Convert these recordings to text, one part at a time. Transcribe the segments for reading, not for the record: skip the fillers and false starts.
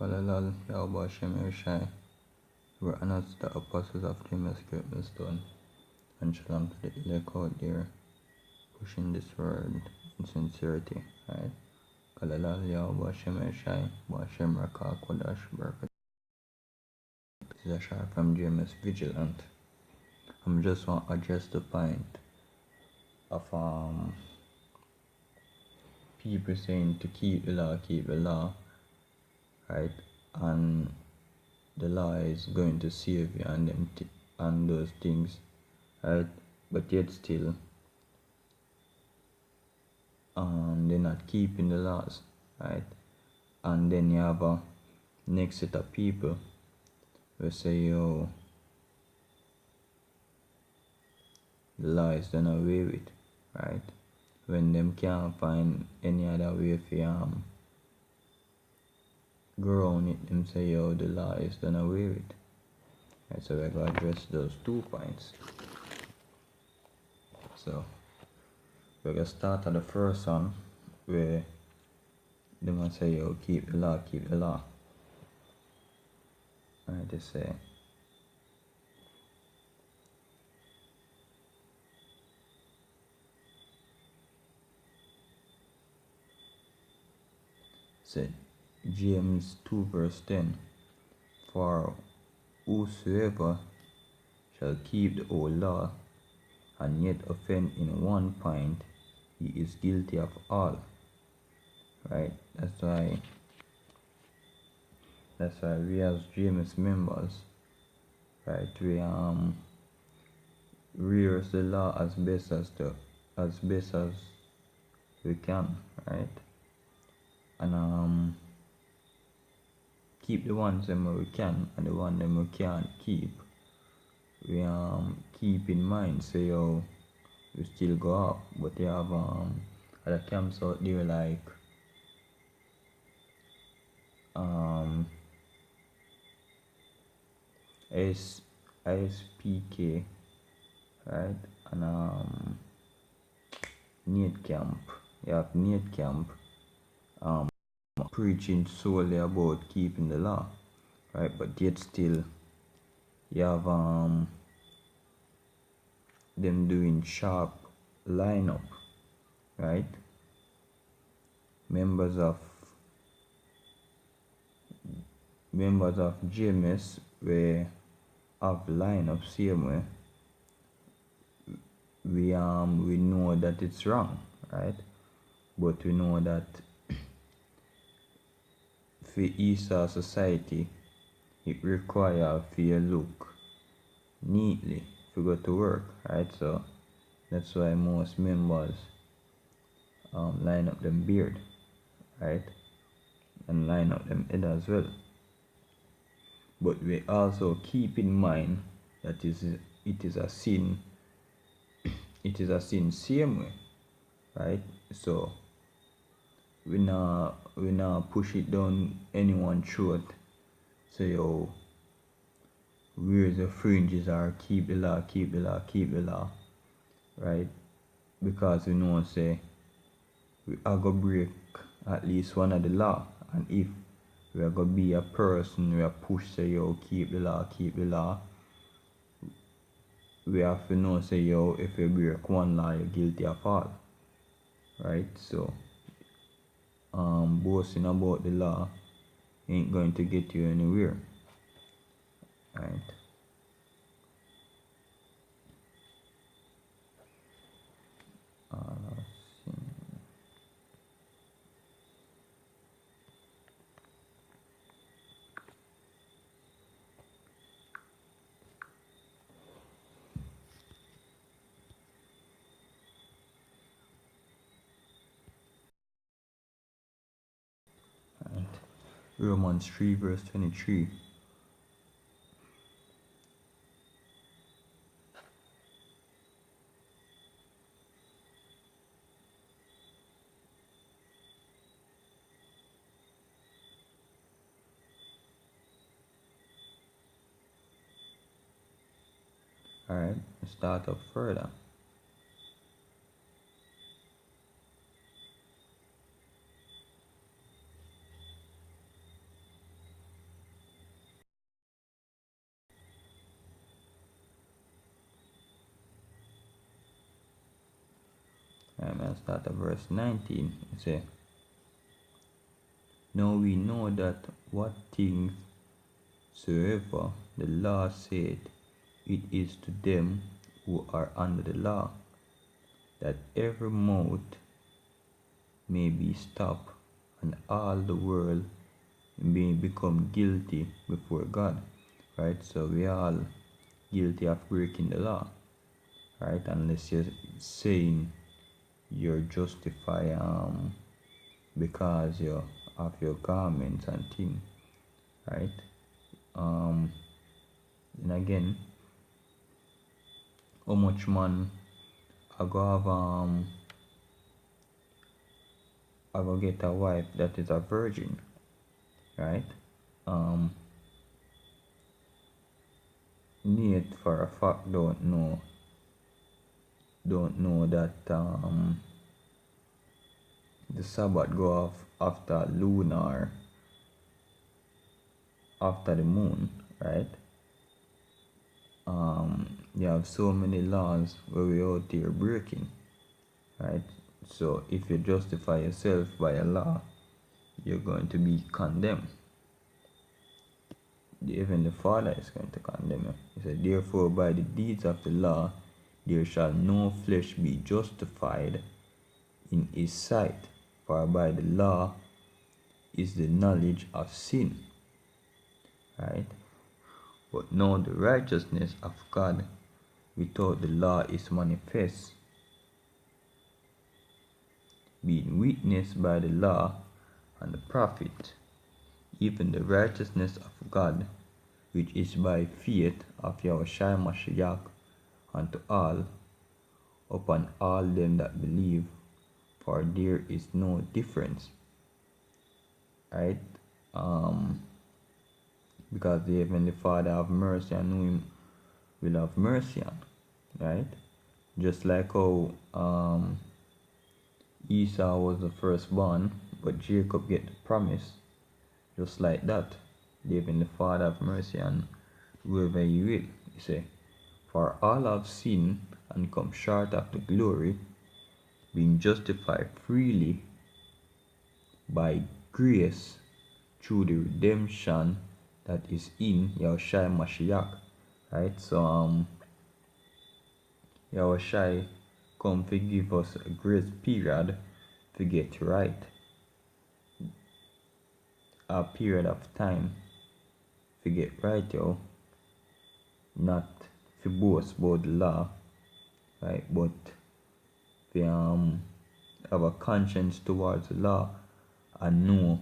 Kalalal Yahweh Shem Shai were honored the apostles of James Great Millstone, and shalom to the elect out there pushing this word in sincerity, right? Kalalal Yahweh Shem Shai Bashem Raka Kodash Barakat. This is a shot from James Vigilant. I'm just want to address the point of people saying to keep the law, right? And the law is going to save you and them and those things, right? But yet still, they're not keeping the laws, right? And then you have a next set of people who say, yo, the law is done away with, right? When them can't find any other way for go around it, them say, yo, the law is done away with. Right, so we're going to address those 2 points. So we're going to start at the first one where they must say, yo, keep the law, keep the law. Right, they say James 2 verse 10, for whosoever shall keep the whole law and yet offend in one point, he is guilty of all. Right? That's why we as James members, right, we rehearse the law as best as we can, right? And keep the ones that we can, and the one that we can't keep, we keep in mind. Say, yo, we still go up, but they have other camps out there like ISPK, right? And Nate Camp. You have Nate Camp preaching solely about keeping the law, right? But yet still you have them doing sharp lineup, right? Members of GMS we have lineup same way. We know that it's wrong, right? But we know that for Esau society it requires for you look neatly to go to work, right? So that's why most members line up them beard, right? And line up them head as well. But we also keep in mind that it is a sin. It is a sin same way, right? So we not push it down anyone's throat. Say, yo, where's the fringes are keep the law, keep the law, keep the law, right? Because we know say we are gonna break at least one of the law, and if we are gonna be a person we are push say, yo, keep the law, we have to know say, yo, if you break one law you're guilty of all, right? So boasting about the law ain't going to get you anywhere, right? Romans 3 verse 23. Alright, start up further. I'm going to start at verse 19. It says, now we know that what things soever the law said, it is to them who are under the law, that every mouth may be stopped, and all the world may become guilty before God. Right? So we are all guilty of breaking the law. Right? Unless you're saying you're justified because you're of your garments and things. Right? And again, how much man I go have I go get a wife that is a virgin, right? Nate for a fact don't know that the Sabbath go off after lunar, after the moon, right? You have so many laws where we out here breaking, right? So if you justify yourself by a law, you're going to be condemned. Even the Father is going to condemn you. He said, therefore, by the deeds of the law, there shall no flesh be justified in his sight, for by the law is the knowledge of sin. Right? But now the righteousness of God without the law is manifest, being witnessed by the law and the prophet, even the righteousness of God, which is by faith of Yahushua Mashiach unto all, upon all them that believe, for there is no difference. Right? Because the Heavenly Father have mercy on whom Him will have mercy on. Right? Just like how Esau was the firstborn, but Jacob get the promise. Just like that, the Heavenly Father have mercy on whoever He will. He say, for all have sinned and come short of the glory, being justified freely by grace through the redemption that is in Yahushua Mashiach. Right? So Yahushua come to give us a grace period to get right. A period of time to get right, yo. Not to boast about the law, right? But to have a conscience towards the law and know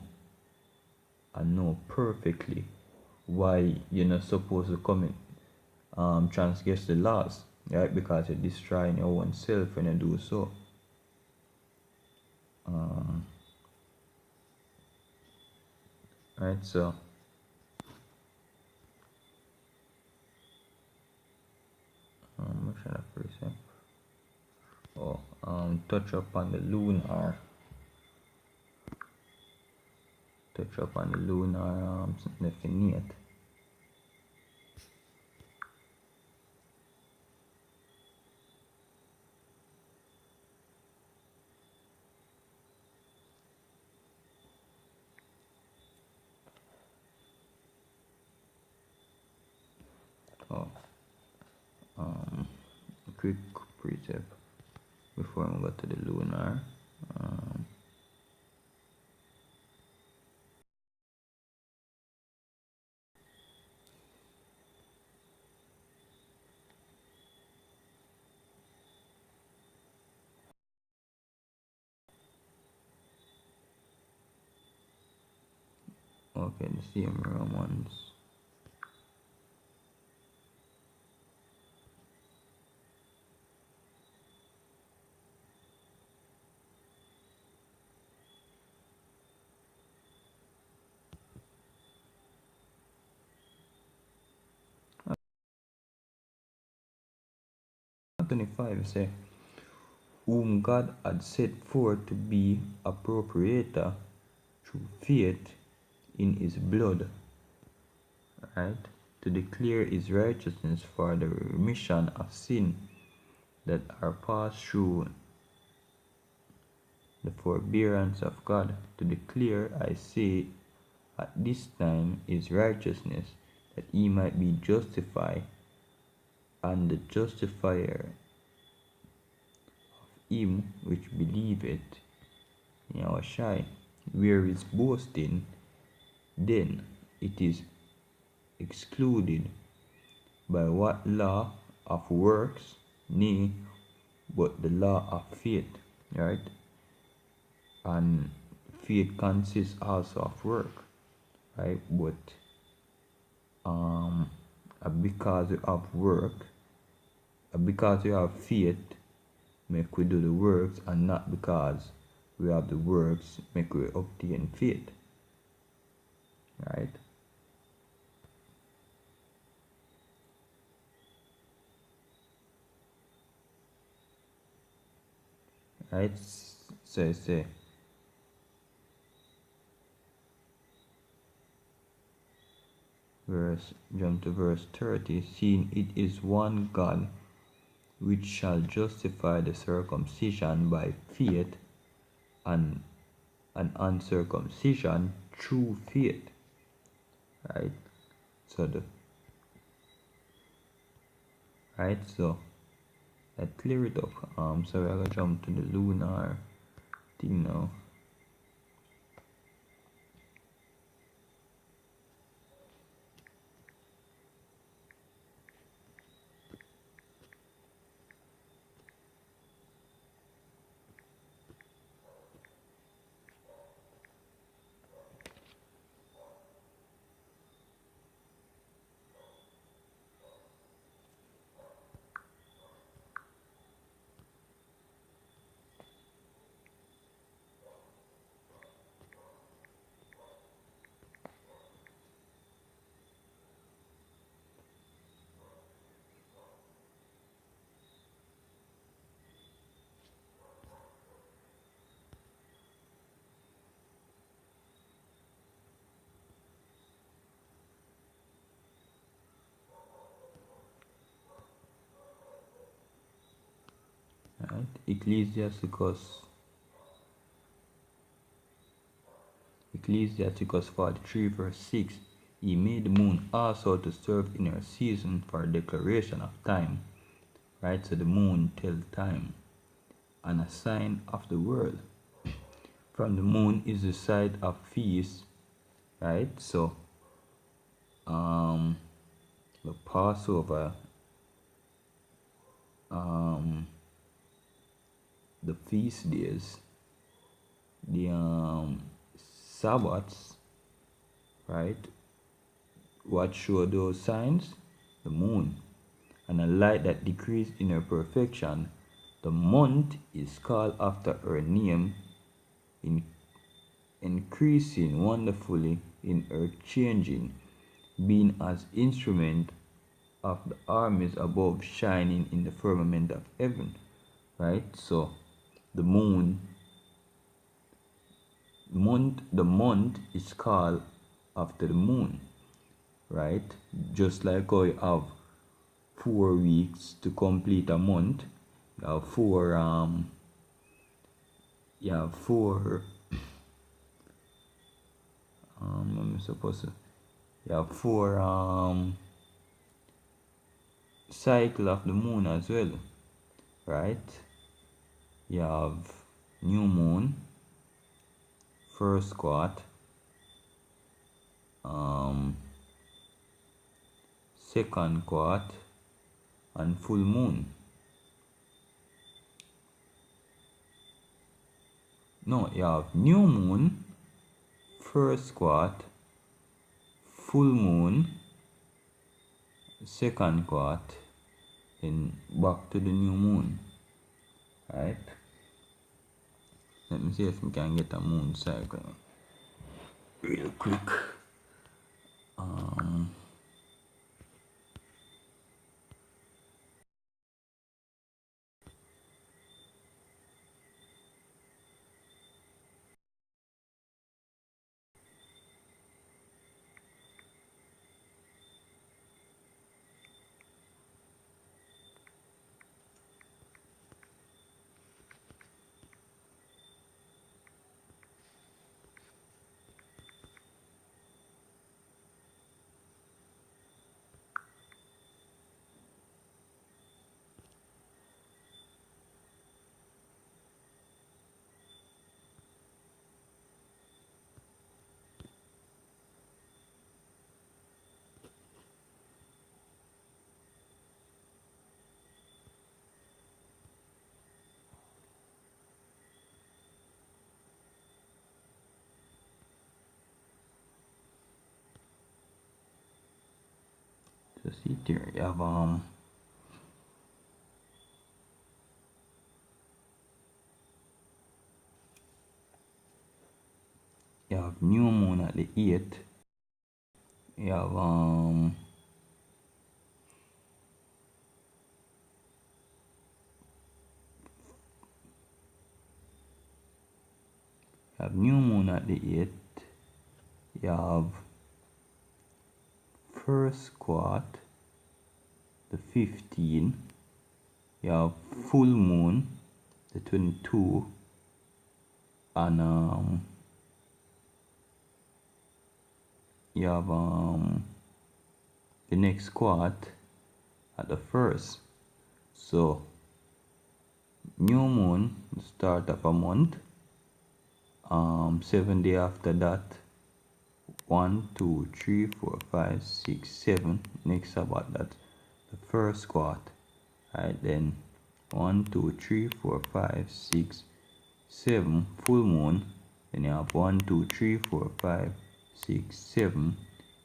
perfectly why you're not supposed to commit transgress the laws, right? Because you're destroying your own self when you do so. Right, so what should I present? Touch up on the lunar. Touch up on the lunar definite. Oh, quick precept before I go to the lunar. Okay, the same Romans. Uh, 25 say, whom God had set forth to be a procreator through faith in his blood, right? To declare his righteousness for the remission of sin that are passed through the forbearance of God, to declare, I say, at this time his righteousness, that he might be justified, and the justifier of him which believeth in our Shai. Where is boasting, then it is excluded. By what law of works? Nay, but the law of faith, right? And faith consists also of work, right? But because we have work, because we have faith, make we do the works, and not because we have the works, make we obtain faith, right? Right? So I say, jump to verse 30, seeing it is one God which shall justify the circumcision by faith, and an uncircumcision through faith, right? So so I clear it up. So we're gonna jump to the lunar thing now. Right? Ecclesiasticus 43 verse 6. He made the moon also to serve in her season for a declaration of time. Right? So the moon tells time, and a sign of the world. From the moon is the side of feast, right? So the Passover, the feast days, the Sabbaths, right? What show those signs? The moon, and a light that decreased in her perfection. The month is called after her name, in increasing wonderfully in her changing, being as instrument of the armies above, shining in the firmament of heaven, right? So the the month is called after the moon, right? Just like how you have 4 weeks to complete a month, you have four I'm supposed to you have four cycle of the moon as well, right? You have new moon, first quart, second quart, and full moon. No, you have new moon, first quart, full moon, second quart, then back to the new moon, right? Let me see if we can get a moon cycle real quick. So see there, you have new moon at the 8th. You have new moon at the 8th. You have first quart, the 15th. You have full moon, the 22, and you have the next quart at the first. So new moon, start of a month. 7 days after that, 1, 2, 3, 4, 5, 6, 7. Next about that, the first quart. Right, then 1, 2, 3, 4, 5, 6, 7 full moon. Then you have 1, 2, 3, 4, 5, 6, 7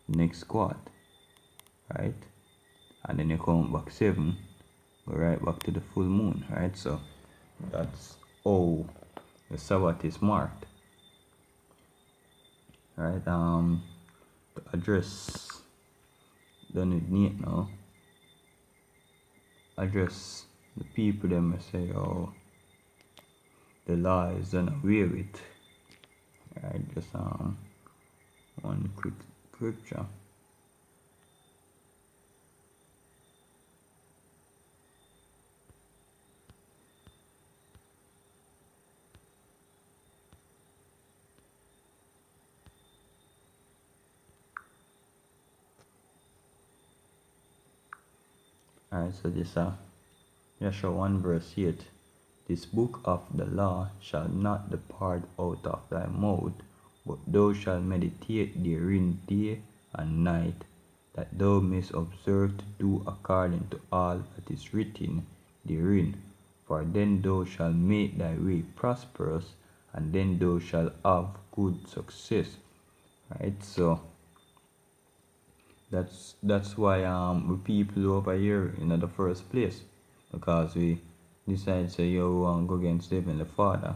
next quart, right? And then you come back 7, go right back to the full moon, right? So that's how the Sabbath is marked, right? To address, don't need now. Address the people them say, oh, the law is done away with, right? Just one quick scripture. Alright, so this Joshua 1 verse 8. This book of the law shall not depart out of thy mouth, but thou shalt meditate therein day and night, that thou mayest observe to do according to all that is written therein. For then thou shalt make thy way prosperous, and then thou shalt have good success. Right? So that's why we people over here in the first place, because we decide say yo we want to go against the Heavenly Father,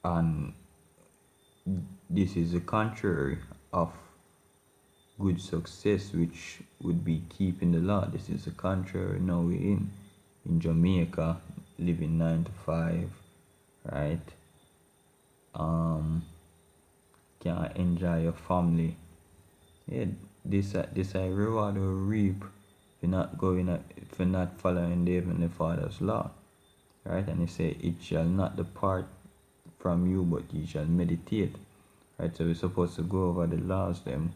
and this is the contrary of good success, which would be keeping the law. This is the contrary. Now we in Jamaica living 9 to 5, right? Can't enjoy your family. Yeah, this I reward or reap for not for not following the Heavenly Father's law, right? And he say it shall not depart from you, but ye shall meditate, right? So we're supposed to go over the laws them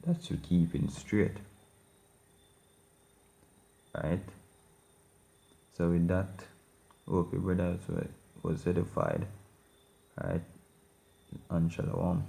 that's to keep it straight, right? So with that, hope your brothers was edified, right? And shalom.